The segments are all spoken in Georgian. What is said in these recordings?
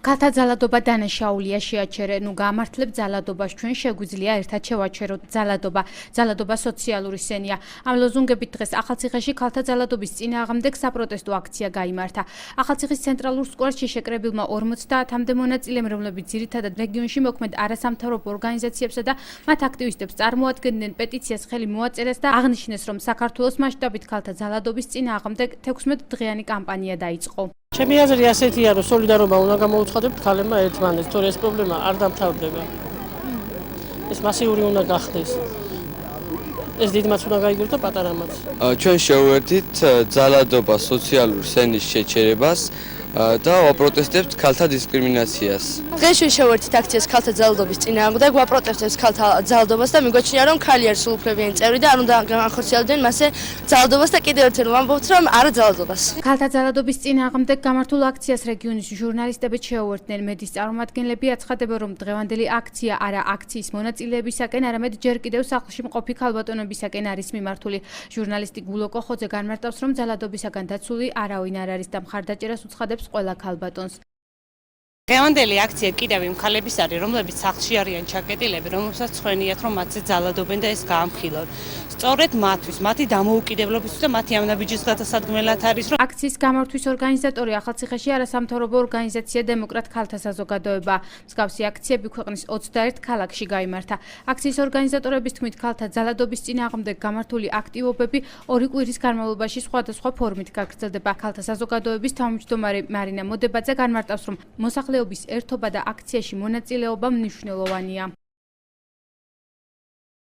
ქალთა ძალადობა დანაშაულია შეაჩერე, გამართლებ ძალადობას ჩვენ შეგვიძლია ერთად შევაჩეროთ ძალადობა სოციალური სენია. ამ ლოზუნგებით დღეს ახალციხეში ქალთა ძალადობის წინააღმდეგ საპროტესტო აქცია გაიმართა. ახალციხის ცენტრალურ სკვერში შეკრებილმა 50-მდე მონაწილემ, რომლებიც ძირითადად რეგიონში მოქმედ არასამთავრობო ორგანიზაციებსა და მათ აქტივისტებს წარმოადგენდნენ, პეტიციას ხელი მოაწერეს და აღნიშნეს, რომ საქართველოს მასშტაბით ქალთა ძალადობის წინააღმდეგ 16 დღიანი კამპანია დაიწყო. ჩემი აზრი ასეთია, რომ სოლიდარობა უნდა გამოუცხადებთ ქალებმა ერთმანეთს, თორე ეს პრობლემა არ დამთავრდება. ეს მასიური უნდა გახდეს. ეს დიდმაც უნდა გაიგოს და პატარამაც. ჩვენ შევერთით ძალადობა სოციალურ სენის შეჩერებას და ვაპროტესტებთ ქალთა დისკრიმინაციას. დღეს ჩვენ შევერთით აქციას ქალთა ძალადობის წინააღმდეგ, ვაპროტესტებთ ქალთა ძალადობას და მიგვაჩნია, რომ ქალი არის სრულუფლებიანი წევრი და არ უნდა განხორციელებდნენ მასზე ძალადობას და კიდევ ერთხელ ვამბობთ, რომ არა ძალადობას. ქალთა ძალადობის წინააღმდეგ გამართულ აქციას რეგიონის ჟურნალისტები შეუერთდნენ. მედიის წარმომადგენლები აცხადებენ, რომ დღევანდელი აქცია არა აქციის მონაწილეებისაკენ, არამედ ჯერ კიდევ სახლში მყოფი ქალბატონებისაკენ არის მიმართული. ჟურნალისტი გულო კოხოძე განმარტავს, რომ ძალადობისაგან დაცული არავინ არ არის და მხარდაჭერას უცხადებს ყველა ქალბატონს. დღევანდელი აქცია კიდევ იმ ქალების არის, რომლებიც სახლში არიან ჩაკეტილები, რომელსაც ცხენიათ, რომ მათზე ძალადობენ და ეს გაამხილონ. სწორედ მათთვის, მათი დამოუკიდებლობისთვის და მათი ამნაბიჯის გადასადგმელად არის, რომ აქციის გამართვის ორგანიზატორი ახალციხეში არასამთავრობო ორგანიზაცია დემოკრატ ქალთა საზოგადოება. მსგავსი აქციები ქვეყნის 21 ქალაქში გაიმართა. აქციის ორგანიზატორების თქმით, ქალთა ძალადობის წინააღმდეგ გამართული აქტივობები 2 კვირის განმავლობაში სხვადასხვა ფორმით გაგრძელდება. ქალთა საზოგადოების თავმჯდომარე მარინა მოდებაძე განმარტავს, რომ მოსახლეობის ერთობა და აქციაში მონაწილეობა მნიშვნელოვანია.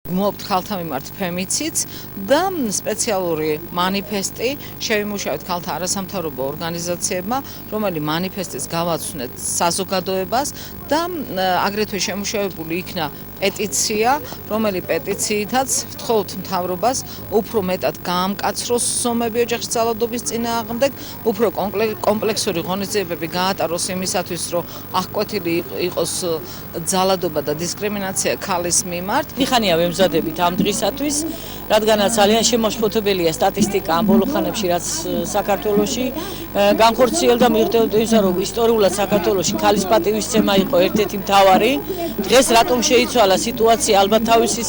გმობთ ქალთა მიმართ ფემიციდს და სპეციალური მანიფესტი შევიმუშავეთ ქალთა არასამთავრობო ორგანიზაციებმა, რომელი მანიფესტის გავაცვნეთ საზოგადოებას და აგრეთვე შემუშავებული იქნა პეტიცია, რომელი პეტიციითაც ვთხოვთ მთავრობას უფრო მეტად გაამკაცროს ზომები ოჯახის ძალადობის წინააღმდეგ, უფრო კომპლექსური ღონისძიებები გაატაროს იმისათვის, რომ აღკვეთილი იყოს ძალადობა და დისკრიმინაცია ქალის მიმართ. ხანია ვემზადებით ამ დღისათვის, რადგანაც ძალიან შემოშფოთებელია სტატისტიკა ამ ბოლო ხანებში, რაც საქართველოში განხორციელდა მიუხედავად იმისა, რომ ისტორიულად საქართველოში ქალის პატივისცემა იყო ერთ-ერთი მთავარი. დღეს რატომ შეიცვალა სიტუაცია, ალბათ თავისი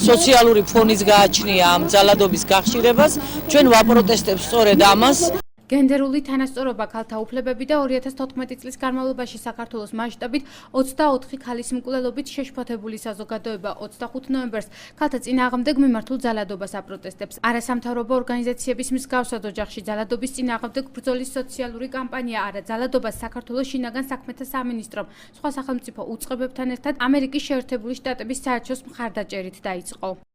სოციალური ფონის გააჩნია ამ ძალადობის გახშირებას. ჩვენ ვაპროტესტებთ სწორედ ამას. გენდერული თანასწორობა, ქალთა უფლებები და 2014 წლის განმავლობაში საქართველოს მასშტაბით 24 ქალის მკვლელობით შეშფოთებული საზოგადოება 25 ნოემბერს ქალთა წინააღმდეგ მიმართულ ძალადობას აპროტესტებს. არასამთავრობო ორგანიზაციების მსგავსად ოჯახში ძალადობის წინააღმდეგ ბრძოლის სოციალური კამპანია არა ძალადობას საქართველოს შინაგან საქმეთა სამინისტრომ სხვა სახელმწიფო უწყებებთან ერთად ამერიკის შეერთებული შტატების საელჩოს მხარდაჭერით დაიწყო.